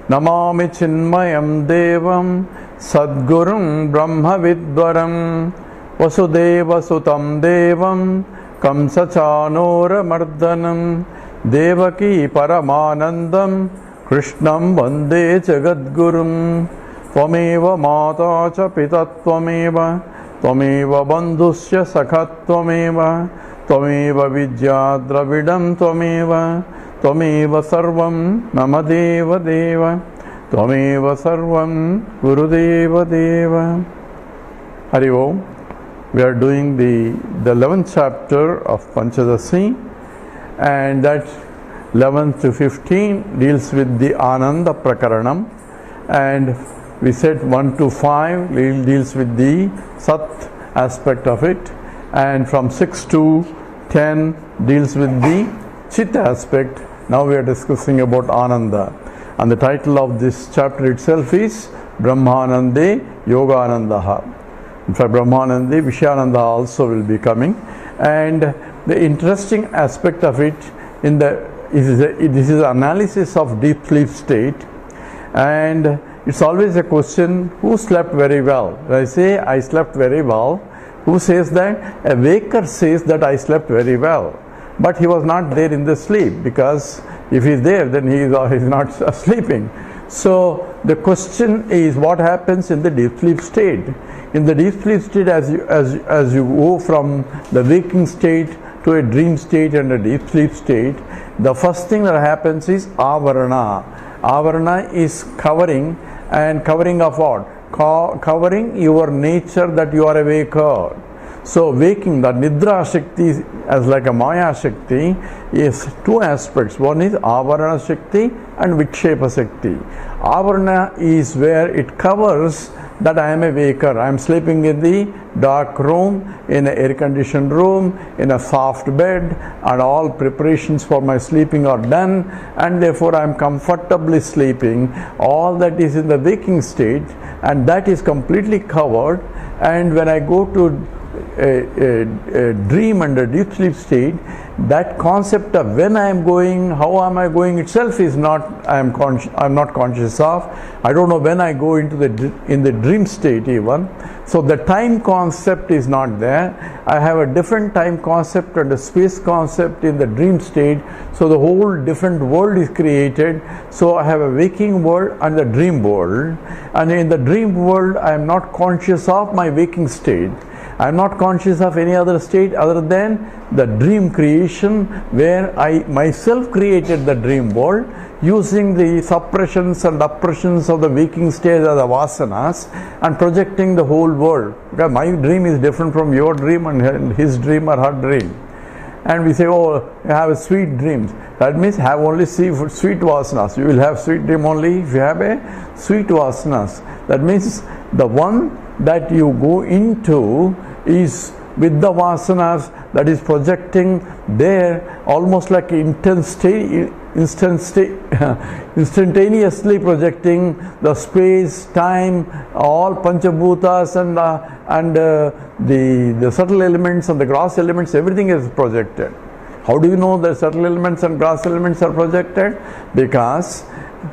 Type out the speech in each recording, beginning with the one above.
Namami Chinmayam Devam Sadgurum Brahma Vidvaram Vasudeva Sutam Devam Kamsa Chanora Mardanam Devaki Paramanandam Krishnam Vande Jagadgurum Tvameva Mata Cha Pita Tvameva Tvameva Bandhusya Sakha Tvameva Tvameva Vidya Dravidam Tvameva Tvameva Sarvam Namadeva Deva Tvameva Sarvam Gurudeva Deva. Hari Om. We are doing the 11th chapter of Panchadasi, and that 11th to 15 deals with the Ananda Prakaranam, and we said 1 to 5 deals with the Sat aspect of it, and from 6 to 10 deals with the Chit aspect. Now we are discussing about Ananda, and the title of this chapter itself is Brahmanande Yoganandaha. In fact, Brahmanande, Vishayananda also will be coming, and the interesting aspect of it this is analysis of deep sleep state, and it's always a question, who slept very well? When I say I slept very well, who says that? A waker says that I slept very well, but he was not there in the sleep, because if he's there, then he is not sleeping. So the question is, what happens in the deep sleep state? In the deep sleep state, as you go from the waking state to a dream state and a deep sleep state, the first thing that happens is avarana. Avarana is covering, and covering of what? Covering your nature that you are a waker. So waking, the Nidra Shakti as like a Maya Shakti is two aspects. One is Avarana Shakti and Vikshepa Shakti. Avarana is where it covers that I am a waker. I am sleeping in the dark room, in an air-conditioned room, in a soft bed, and all preparations for my sleeping are done, and therefore I am comfortably sleeping. All that is in the waking state, and that is completely covered. And when I go to a dream and a deep sleep state, that concept of when I am going, how am I going itself is not, I am not conscious of. I don't know when I go into in the dream state even. So the time concept is not there. I have a different time concept and a space concept in the dream state. So the whole different world is created. So I have a waking world and the dream world. And in the dream world, I am not conscious of my waking state. I am not conscious of any other state other than the dream creation, where I myself created the dream world using the suppressions and oppressions of the waking state of the vasanas and projecting the whole world. Because my dream is different from your dream and his dream or her dream. And we say, oh, you have sweet dreams. That means have only sweet vasanas. You will have sweet dream only if you have a sweet vasanas. That means the one that you go into is with the vasanas that is projecting there, almost like instantaneously projecting the space, time, all panchabhutas and the subtle elements and the gross elements, everything is projected. How do you know the subtle elements and gross elements are projected? Because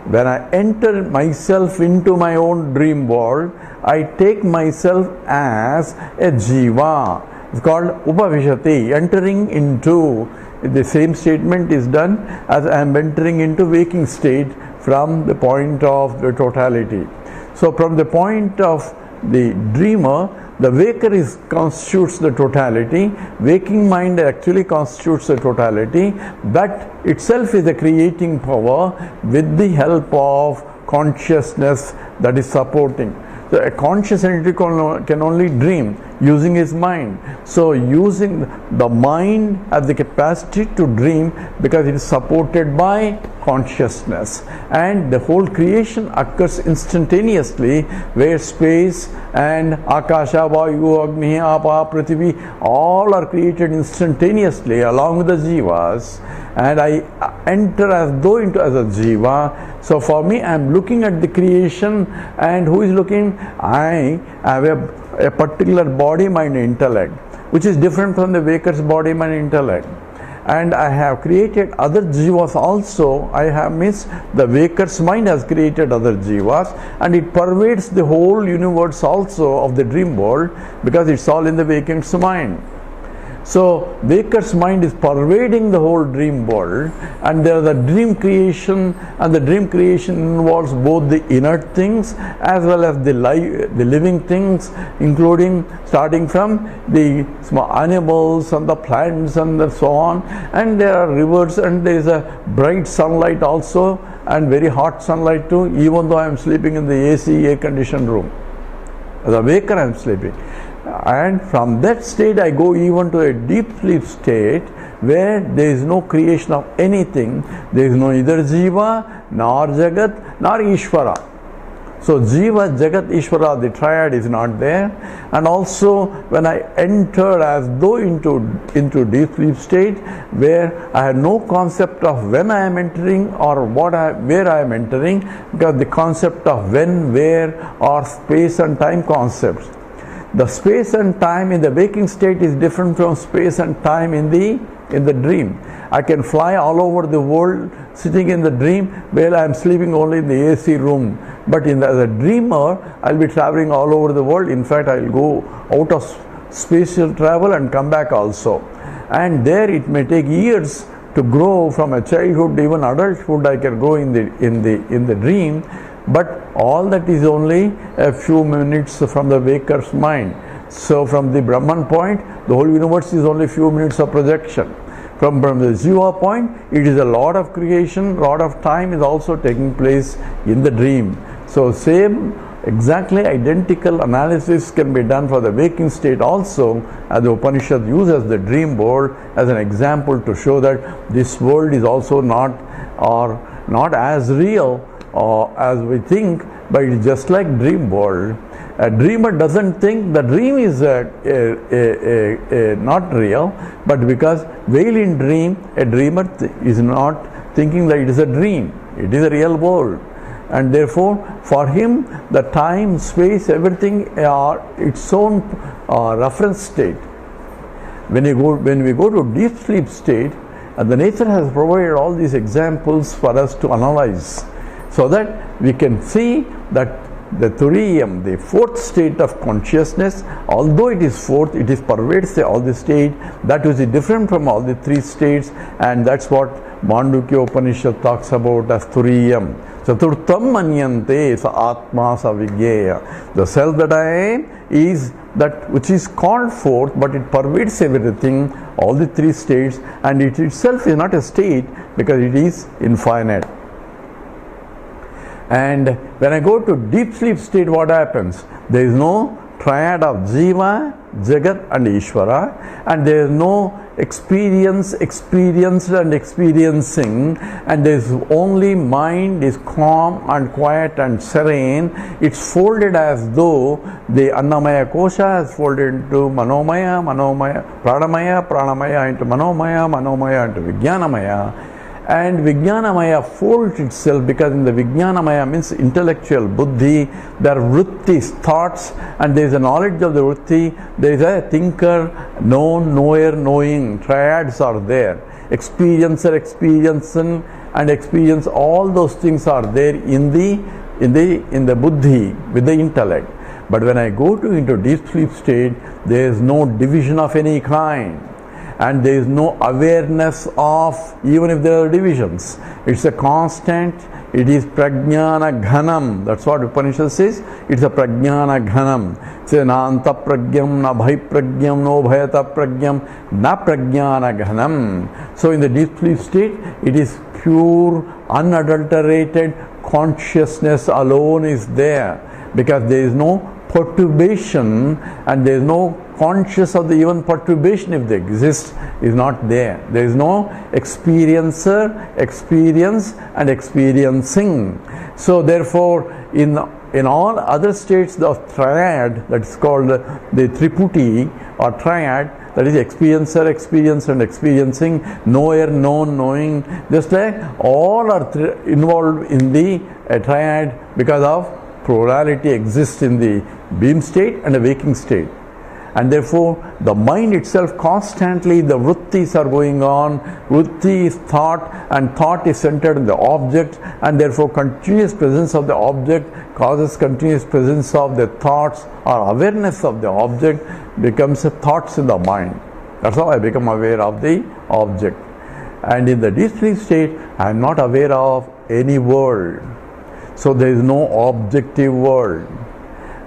when I enter myself into my own dream world, I take myself as a jiva. It's called upavishati, entering into. The same statement is done as I am entering into waking state from the point of the totality. So from the point of the dreamer, the waker constitutes the totality. Waking mind actually constitutes the totality. That itself is a creating power with the help of consciousness that is supporting. So a conscious entity can only dream using his mind. So using the mind has the capacity to dream because it is supported by consciousness. And the whole creation occurs instantaneously, where space and Akasha, Vayu, Agni, Apa, Prithivi, all are created instantaneously along with the jivas. And I enter as though as a jiva. So for me, I am looking at the creation, and who is looking? I have a particular body, mind, intellect, which is different from the waker's body, mind, intellect. and I have created other jivas also. I have means the waker's mind has created other jivas, and it pervades the whole universe also of the dream world, because it's all in the waking's mind. So waker's mind is pervading the whole dream world, and there is a dream creation, and the dream creation involves both the inert things as well as the living things, including starting from the small animals and the plants and so on, and there are rivers, and there is a bright sunlight also, and very hot sunlight too, even though I am sleeping in the AC air conditioned room. As a waker I am sleeping. And from that state I go even to a deep sleep state where there is no creation of anything. There is no either Jiva, nor Jagat, nor Ishvara. So Jiva, Jagat, Ishvara, the triad is not there. And also when I enter as though into deep sleep state, where I have no concept of when I am entering or where I am entering, because the concept of when, where are space and time concepts. The space and time in the waking state is different from space and time in the dream. I can fly all over the world sitting in the dream while I am sleeping only in the AC room. But as a dreamer, I'll be traveling all over the world. In fact, I'll go out of spatial travel and come back also. And there it may take years to grow from a childhood to even adulthood. I can go in the dream. But all that is only a few minutes from the waker's mind. So from the Brahman point, the whole universe is only a few minutes of projection. From the Jiva point, it is a lot of creation, lot of time is also taking place in the dream. So same, exactly identical analysis can be done for the waking state also, as the Upanishad uses the dream world as an example to show that this world is also not as real as we think, but it's just like dream world. A dreamer doesn't think the dream is not real, but because while in dream, a dreamer is not thinking that it is a dream. It is a real world, and therefore for him the time, space, everything are its own reference state. When we go to deep sleep state, the nature has provided all these examples for us to analyze, so that we can see that the Turiyam, the fourth state of consciousness, although it is fourth, it is pervades all the state, that is different from all the three states, and that's what Mandukya Upanishad talks about as Turiyam. Chaturtham manyante sa atma sa vigyeya. The self that I am is that which is called fourth, but it pervades everything, all the three states, and it itself is not a state because it is infinite. And when I go to deep sleep state, what happens? There is no triad of Jiva, Jagat and Ishvara, and there is no experienced and experiencing, and there is only mind is calm and quiet and serene. It's folded as though the Annamaya Kosha has folded into Manomaya, Pranamaya into Manomaya into Vijnanamaya. And Vijnanamaya folds itself, because in the Vijnanamaya means intellectual buddhi, there are vrittis, thoughts, and there is a knowledge of the vritti, there is a thinker, known, knower, knowing, triads are there. Experiencer, experiencing, and experience, all those things are there in the buddhi, with the intellect. But when I go into deep sleep state, there is no division of any kind. And there is no awareness of, even if there are divisions, it's a constant, it is prajnana ghanam. That's what Upanishad says, it's a prajnana ghanam. Say na anta pragyam, na bhai pragyam, no bhayata pragyam, na prajnana ghanam. So in the deep sleep state, it is pure, unadulterated consciousness alone is there, because there is no perturbation, and there is no conscious of the even perturbation, if they exist, is not there. There is no experiencer, experience and experiencing. So therefore in all other states of triad, that is called the Triputi or triad, that is experiencer, experience and experiencing, knower, known, knowing, just like all are involved in the triad, because of plurality exists in the beam state and the waking state. and therefore the mind itself constantly, the vrittis are going on. Vritti is thought, and thought is centered in the object, and therefore continuous presence of the object causes continuous presence of the thoughts, or awareness of the object becomes thoughts in the mind. That's how I become aware of the object. And in the deep sleep state, I am not aware of any world. So there is no objective world.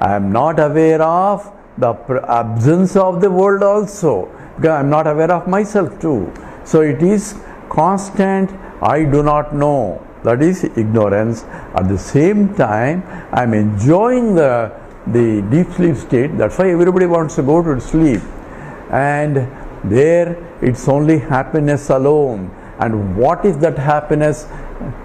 I am not aware of the absence of the world also, because I am not aware of myself too. So it is constant, I do not know. That is ignorance. At the same time, I am enjoying the deep sleep state. That's why everybody wants to go to sleep. And there it's only happiness alone. And what is that happiness?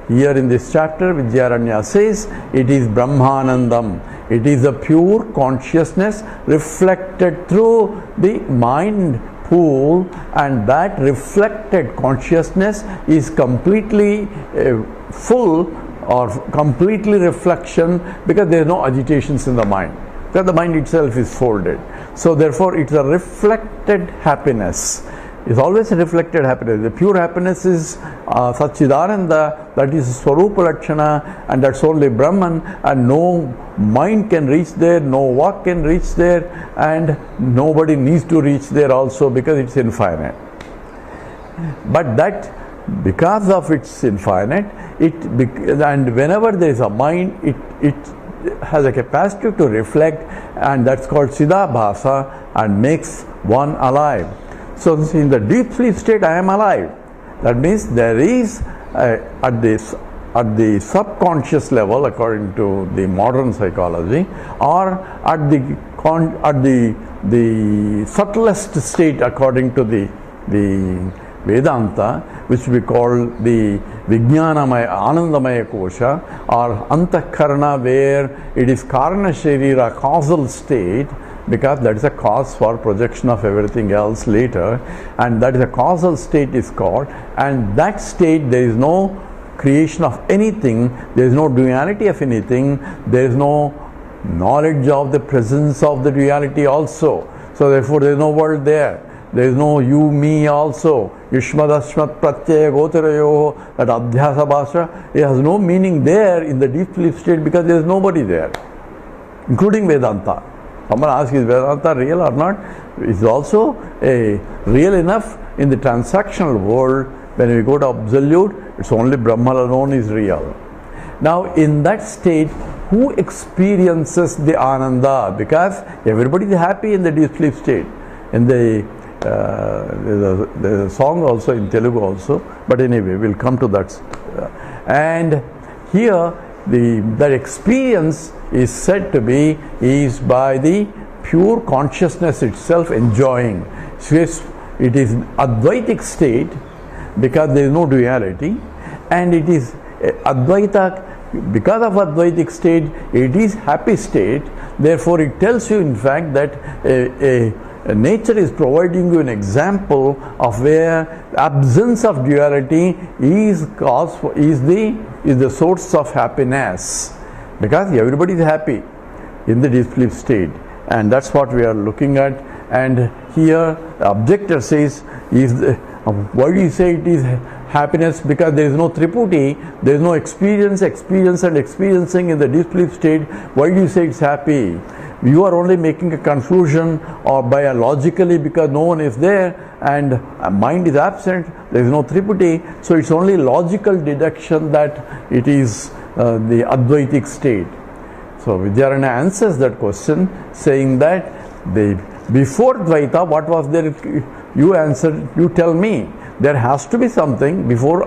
Here in this chapter, Vidyaranya says, it is Brahmanandam. It is a pure consciousness reflected through the mind pool, and that reflected consciousness is completely full or completely reflection, because there are no agitations in the mind, because the mind itself is folded. So therefore it's a reflected happiness. It's always a reflected happiness. The pure happiness is Satchidananda, that is Swarupa Lakshana, and that's only Brahman, and no mind can reach there, no vak can reach there, and nobody needs to reach there also, because it's infinite. But that, because of its infinite, and whenever there is a mind, it has a capacity to reflect, and that's called Siddhabhasa, and makes one alive. So in the deep sleep state, I am alive. That means there is at the subconscious level, according to the modern psychology, or at the subtlest state, according to the Vedanta, which we call the Vijnanamaya, Anandamaya Kosha, or Antakarana, where it is Karana Sharira, causal state, because that is a cause for projection of everything else later, and that is a causal state is called, and that state there is no creation of anything, there is no duality of anything, there is no knowledge of the presence of the duality also. So therefore there is no world there. There is no you, me also. Yushmad Ashmat Pratyaya Gotarayo, that Adhyasa Bhasha, it has no meaning there in the deep sleep state, because there is nobody there, including Vedanta. Someone asks, is Vedanta real or not? It's also real enough in the transactional world. When we go to absolute, it's only Brahman alone is real. Now in that state, who experiences the Ananda? Because everybody is happy in the deep sleep state. In the there's a song also in Telugu also, but anyway, we'll come to that. And here, that experience is said to be is by the pure consciousness itself enjoying. So it is Advaitic state, because there is no duality, and it is Advaita, because of Advaitic state, it is happy state. Therefore, it tells you in fact that nature is providing you an example of where absence of duality is the source of happiness, because everybody is happy in the deep sleep state, and that's what we are looking at. And here the objector says, why do you say it is happiness? Because there is no triputi, there is no experience and experiencing in the deep sleep state. Why do you say it's happy? You are only making a conclusion, or biologically, because no one is there and mind is absent, there is no triputi, so it's only logical deduction that it is the Advaitic state. So Vidyaranya answers that question saying that before Dvaita, what was there? You answer, you tell me. There has to be something before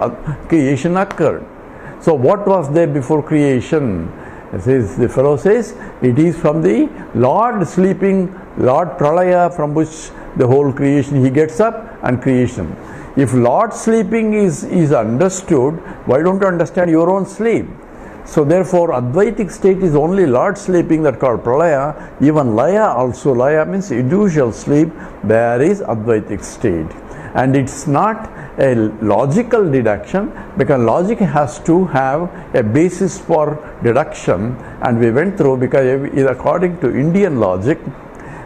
creation occurred. So what was there before creation? The fellow says, it is from the Lord sleeping, Lord Pralaya, from which the whole creation, he gets up and creation. If Lord sleeping is understood, why don't you understand your own sleep? So therefore, Advaitic state is only Lord sleeping, that called Pralaya. Even Laya also, Laya means individual sleep, there is Advaitic state. And it's not a logical deduction, because logic has to have a basis for deduction, and we went through, because according to Indian logic,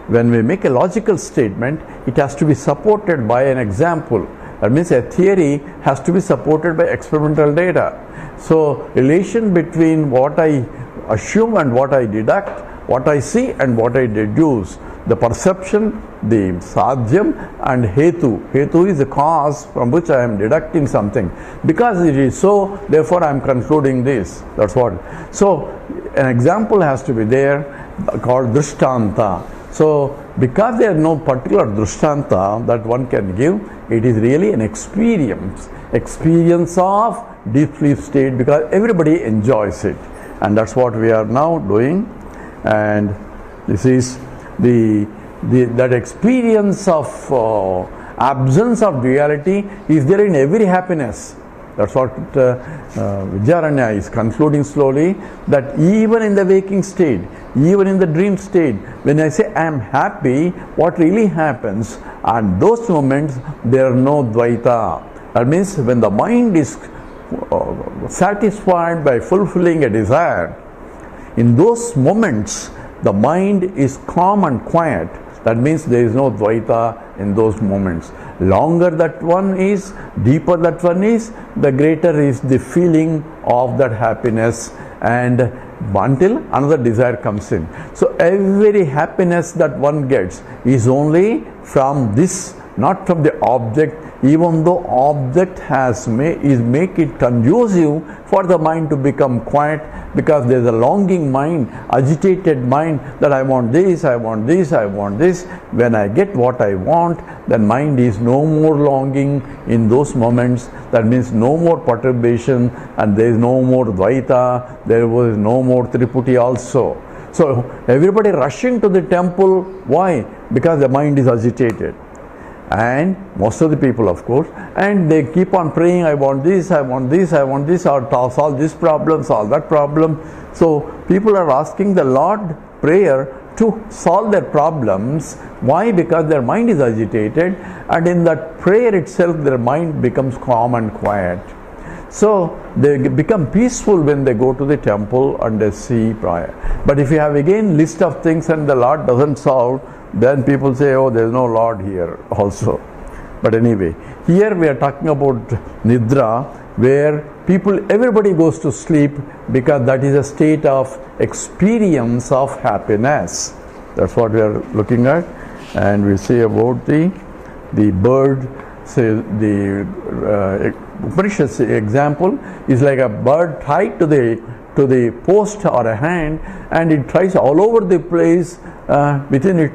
when we make a logical statement, it has to be supported by an example. That means a theory has to be supported by experimental data. So, relation between what I assume and what I deduct, what I see and what I deduce, the perception, the sadhyam and hetu. Hetu is the cause from which I am deducting something. Because it is so, therefore I am concluding this. That's what. So, an example has to be there called drishtanta. So, because there is no particular drishtanta that one can give, it is really an experience of deep sleep state, because everybody enjoys it. And that's what we are now doing. And this is that experience of absence of duality is there in every happiness. That's what Vidyaranya is concluding slowly, that even in the waking state, even in the dream state, when I say I am happy, what really happens? And those moments, there are no dvaita. That means when the mind is satisfied by fulfilling a desire, in those moments, the mind is calm and quiet. That means there is no dvaita in those moments. Longer that one is, deeper that one is, the greater is the feeling of that happiness, and until another desire comes in. So every happiness that one gets is only from this, not from the object, even though object make it conducive for the mind to become quiet, because there is a longing mind, agitated mind, that I want this, I want this, I want this. When I get what I want, then mind is no more longing in those moments. That means no more perturbation, and there is no more dvaita, there was no more triputi also. So everybody rushing to the temple, why? Because the mind is agitated. And most of the people, of course, and they keep on praying, I want this, I want this, I want this, or solve this problem, solve that problem. So people are asking the Lord prayer to solve their problems. Why? Because their mind is agitated, and in that prayer itself their mind becomes calm and quiet. So they become peaceful when they go to the temple and they see prayer. But if you have again list of things and the Lord doesn't solve, then people say, oh, there is no Lord here also. But anyway, here we are talking about Nidra, where everybody goes to sleep, because that is a state of experience of happiness. That's what we are looking at. And we say about the bird, say the Upanishad's example is like a bird tied to the post or a hand, and it tries all over the place within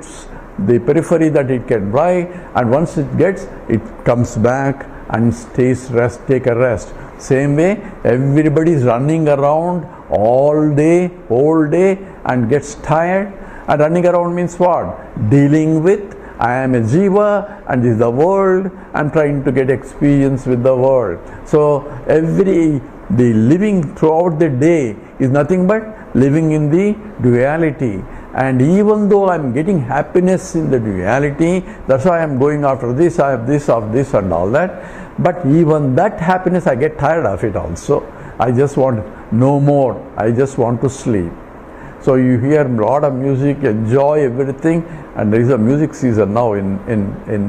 the periphery that it can fly, and once it comes back and take a rest. Same way, everybody is running around all day, whole day, and gets tired. And running around means what? Dealing with, I am a jiva and this is the world, and trying to get experience with the world. So the living throughout the day is nothing but living in the duality. And even though I am getting happiness in the duality, that's why I am going after this, I have this, of this and all that. But even that happiness, I get tired of it also. I just want no more. I just want to sleep. So you hear a lot of music, enjoy everything, and there is a music season now in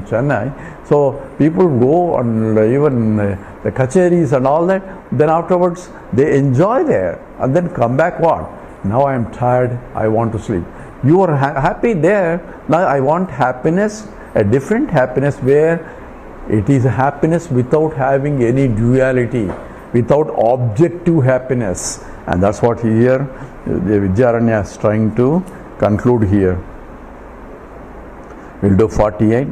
Chennai. So people go on even the kacheris and all that. Then afterwards they enjoy there, and then come back what? Now I am tired, I want to sleep. You are happy there, now I want happiness, a different happiness where it is a happiness without having any duality, without objective happiness. And that's what here the Vidyaranya is trying to conclude here. We'll do 48.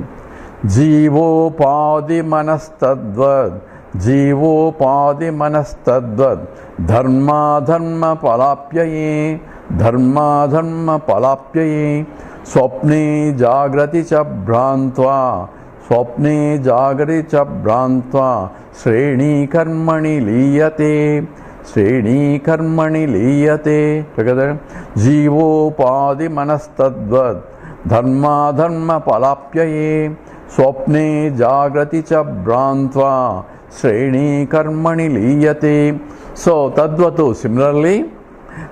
Jivopadi manastadvad, Jivopadi manastadvad, Dharma dharma palapyaye, Dharma dharma palapyaye, Swapne jagrati cha bhrantva, Swapne jagrati cha bhrantva, Sreni karmani liyate, Sreni karmani liyate. Together. Jivopadi manastadvad, Dharma dharma palapyaye, Swapne jagrati cha bhrantva, Sreni karmani liyate. So tadvatu, similarly,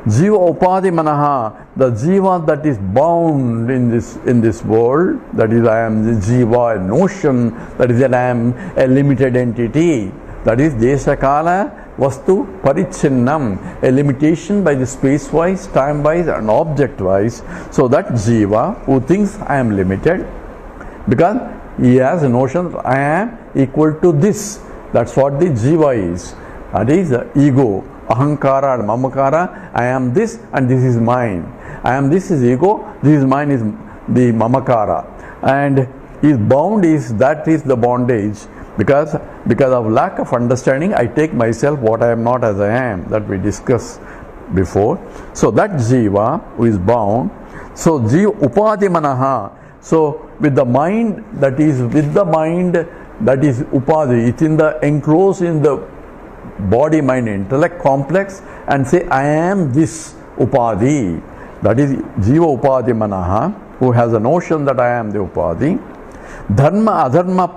Jiva upadi manaha, the jiva that is bound in this world, that is I am the jiva, a notion, that is that I am a limited entity, that is desha-kala vastu parichinnam, a limitation by the space-wise, time-wise and object-wise. So that jiva who thinks I am limited, because he has a notion that I am equal to this. That's what the jiva is. That is the ego, ahankara and mamakara. I am this and this is mine. I am this is ego, this is mine is the mamakara. And his bound is, that is the bondage. Because of lack of understanding, I take myself what I am not as I am. That we discussed before. So that jiva who is bound. So jiva upadi manaha. So with the mind that is upadi, it's in the enclosed in the body mind intellect complex, and say I am this upadi. That is jiva upadi manaha, who has a notion that I am the upadi. Dharma adharma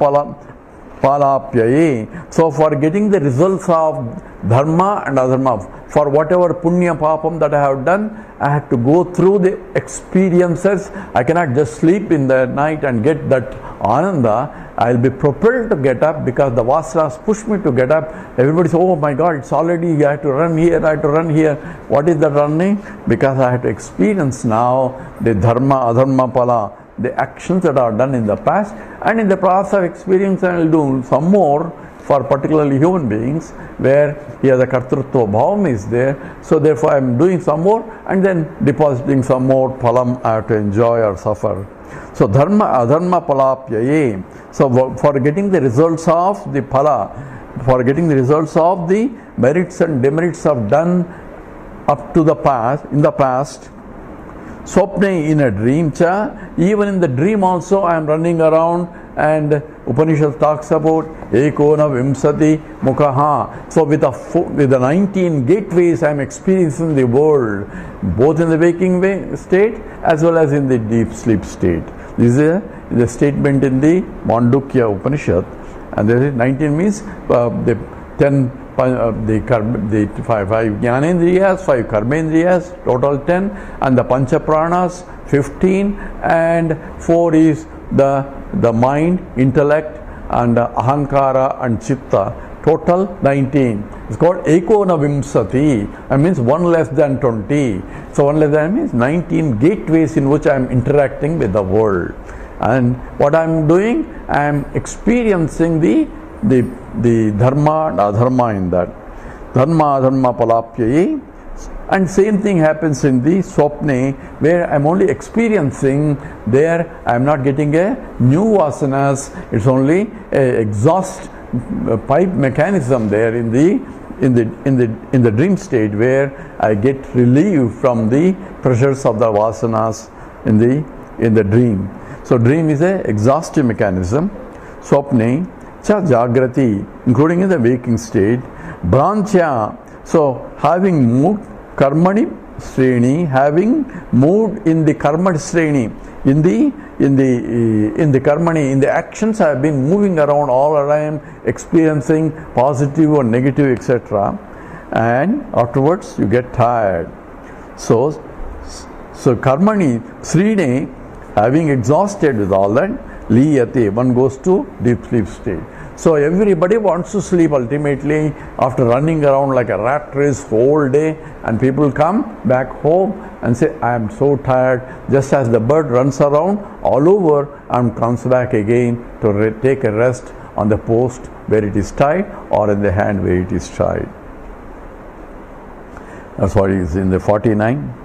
palapyaye. So for getting the results of dharma and adharma, for whatever punya papam that I have done, I have to go through the experiences. I cannot just sleep in the night and get that ananda. I will be propelled to get up, because the vasanas push me to get up. Everybody says, oh my God, it's already, I have to run here, I have to run here. What is that running? Because I have to experience now the dharma adharma pala, the actions that are done in the past, and in the process of experience I will do some more for particularly human beings, where here the kartrutva bhavam is there. So therefore I am doing some more and then depositing some more phalam I have to enjoy or suffer. So dharma adharma palapyaye. So for getting the results of the phala, for getting the results of the merits and demerits of done up to the past, in the past, swapne, in a dream cha, even in the dream also I am running around, and Upanishad talks about ekona vimsati mukhaha. So with the 19 gateways I am experiencing the world, both in the waking state as well as in the deep sleep state. This is the statement in the Mandukya Upanishad, and there is 19 means the 10 the five jnanendriyas, 5 karmendriyas, total 10, and the pancha pranas 15, and 4 is the mind, intellect, and ahankara and chitta, total 19. It's called ekona vimsati. That means 1 less than 20. So 1 less than means 19 gateways in which I am interacting with the world. And what I am doing, I am experiencing the dharma and adharma in that. Dharma adharma palapyaye. And same thing happens in the swapne, where I am only experiencing. There I am not getting a new vasanas. It's only a exhaust pipe mechanism there in the dream state, where I get relief from the pressures of the vasanas in the dream. So dream is a exhaustive mechanism. Swapne cha jagrati, including in the waking state. Branchya, so having moved karmani sreni, having moved in the karma sreni, in the karmani, in the actions I have been moving around all around, experiencing positive or negative, etc. And afterwards you get tired. So karmani sreni, having exhausted with all that, liyate, one goes to deep sleep state. So everybody wants to sleep ultimately after running around like a rat race whole day, and people come back home and say, I am so tired, just as the bird runs around all over and comes back again to take a rest on the post where it is tied, or in the hand where it is tied. That's what is in the 49.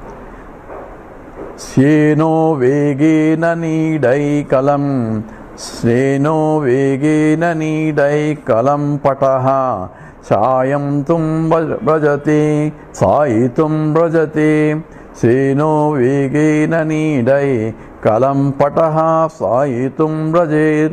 Syeno vegena nidai kalam, Sveno vegena nidai kalam pataha, Chayam tum brajate, Saitum brajate, Sveno vegena nidai kalam pataha, Saitum brajet,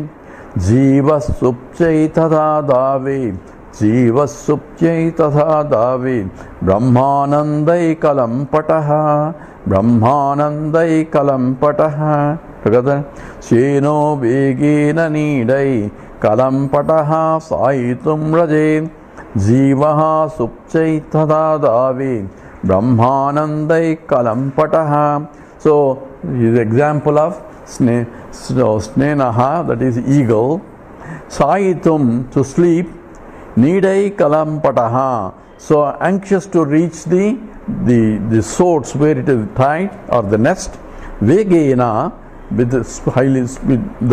Jiva supchai tadha dave, Jiva supchai tadha dave, Brahmanandai kalam pataha, Brahmanandai kalam pataha. Together, Sheno vegena nidai kalam pataha saitum raje, Jivaha supchai tadha dave, Brahmanandai Kalampataha. So, his example of Snenaha, that is eagle. Saitum, to sleep. Nidai Kalampataha. So, anxious to reach the source where it is tied, or the nest. Vegena, with the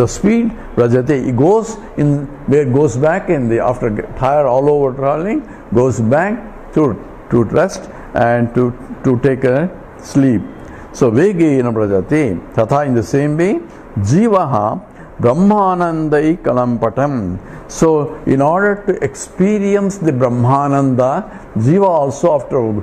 speed, Rajate, it goes in, where it goes back in the, after tired all over traveling, goes back to rest and to take a sleep. So Vegena Rajate, Tatha, in the same way, Jivaha Brahmanandai Kalampatam. So in order to experience the Brahmananda, Jiva also after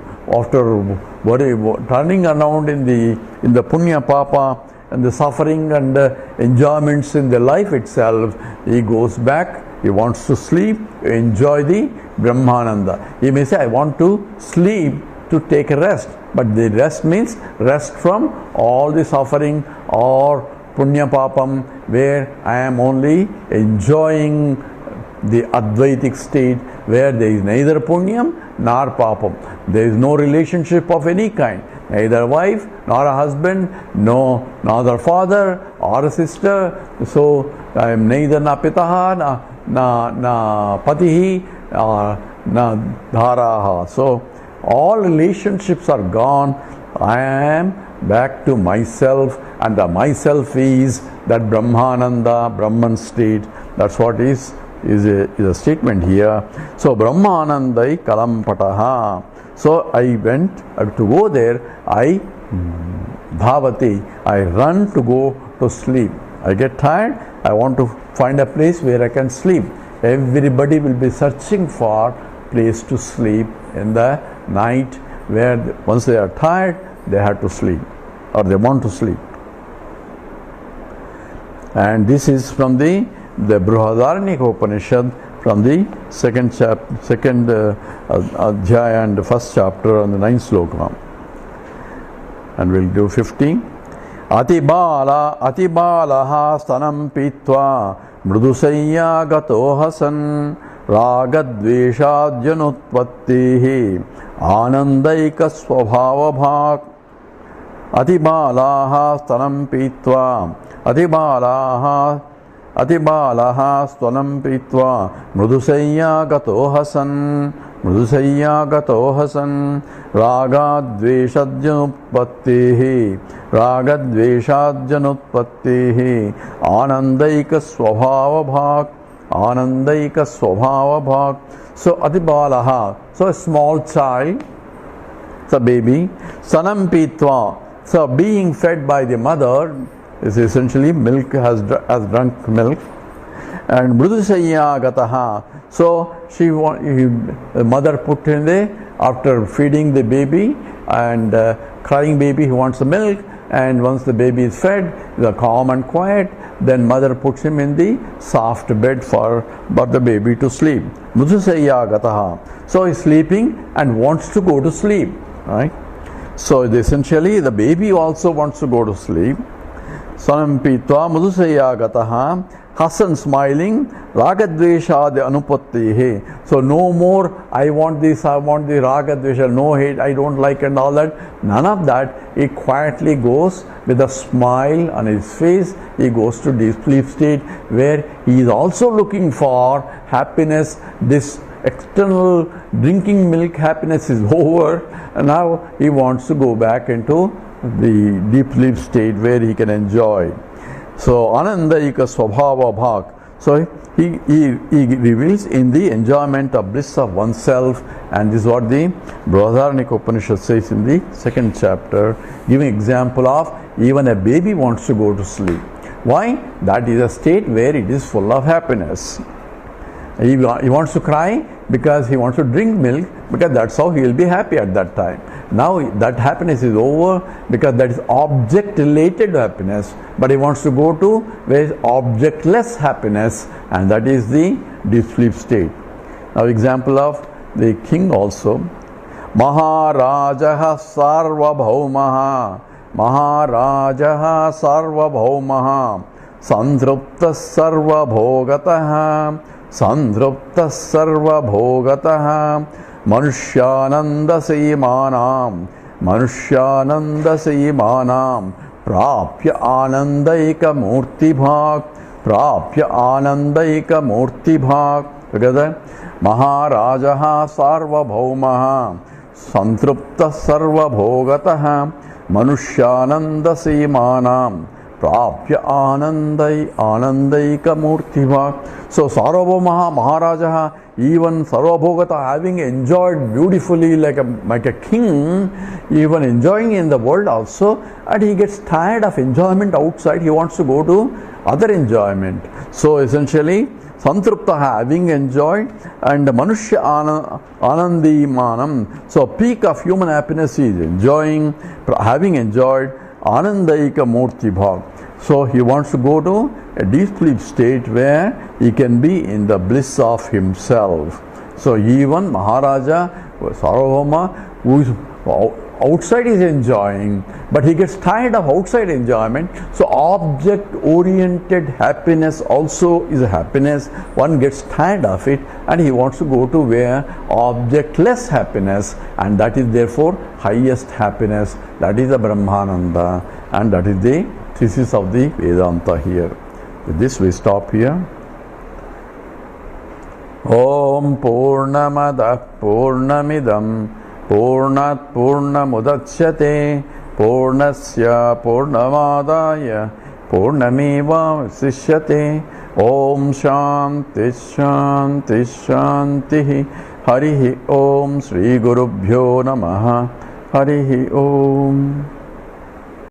turning around in the Punya Papa and the suffering and enjoyments in the life itself, he goes back, he wants to sleep, enjoy the Brahmananda. He may say, I want to sleep to take a rest, but the rest means rest from all the suffering or Punya Papam, where I am only enjoying the Advaitic state, where there is neither Punyam nor Papam. There is no relationship of any kind, neither wife nor a husband, neither father or a sister. So I am neither na pitaha na patihi na dharaha. So all relationships are gone. I am back to myself, and the myself is that Brahmananda, Brahman state. That's what is a statement here. So Brahmanandai Kalampataha. So I went to go there. I bhavati, I run to go to sleep. I get tired, I want to find a place where I can sleep. Everybody will be searching for place to sleep in the night, where once they are tired, they have to sleep, or they want to sleep. And this is from the Brihadaranyaka Upanishad, from the second adhyaya and the first chapter on the 9th sloka. And we'll do 15. Atibalaha stanam pitva mrudusayya gato hasan ragadveshadjanutpattihi anandaika swabhava bhak. Atibalaha stanam pitva Atibalaha stvanam pitva mrudusayya gato hasan ragadveshadjanutpattihi anandaika swabhava bhak. So Atibalaha, so a small child, it's a baby, sanam pitva, so being fed by the mother, is essentially milk, has drunk milk. And mrudusayya gataha, so the mother put in there after feeding the baby, and crying baby, he wants the milk, and once the baby is fed, they are calm and quiet, then mother puts him in the soft bed for the baby to sleep. Mrudusayya gataha, so he's sleeping and wants to go to sleep, right? So essentially the baby also wants to go to sleep. Sanam pitva mudusaya gataha, Hasan smiling, ragadveshad anupattihi. So no more, I want this, I want the ragadvesha, no hate, I don't like, and all that. None of that. He quietly goes with a smile on his face. He goes to deep sleep state, where he is also looking for happiness. This external drinking milk happiness is over, and now he wants to go back into the deep sleep state where he can enjoy. So Anandaika Swabhava Bhak. So he reveals in the enjoyment of bliss of oneself, and this is what the Brihadaranyaka Upanishad says in the 2nd chapter, giving example of even a baby wants to go to sleep. Why? That is a state where it is full of happiness. He wants to cry because he wants to drink milk, because that's how he will be happy at that time. Now that happiness is over, because that is object related happiness, but he wants to go to where is objectless happiness, and that is the deep sleep state. Now example of the king also. Maharajaha sarvabhaumaha sandrupta sarvabhogataha मनुष्यानन्दसीमानां प्राप्य आनन्दैकमूर्तिभाक् together महाराजः सार्वभौमः संतृप्तः सर्वभोगतः मनुष्यानन्दसीमानां प्राप्य आनन्दैकमूर्तिभाक्. So Sarvabhaumah Maharaja, even Sarvabhogata, having enjoyed beautifully like a king, even enjoying in the world also, and he gets tired of enjoyment outside, he wants to go to other enjoyment. So essentially Santrupta, having enjoyed, and Manushya Anandimanam, so peak of human happiness is enjoying, having enjoyed Anandaika Murti Bhav. So he wants to go to a deep sleep state where he can be in the bliss of himself. So even Maharaja Sarvabhauma, who is outside is enjoying, but he gets tired of outside enjoyment. So object-oriented happiness also is a happiness. One gets tired of it and he wants to go to where objectless happiness, and that is therefore highest happiness. That is the Brahmananda, and that is the thesis of the Vedanta here. With this we stop here. Om Purnamadah Purnamidam Purnat Purnamudachyate Purnasya Purnamadaya Purnameva Sishyate. Om Shanti Shanti Shanti. Harihi Om Sri Gurubhyo Namaha. Harihi Om.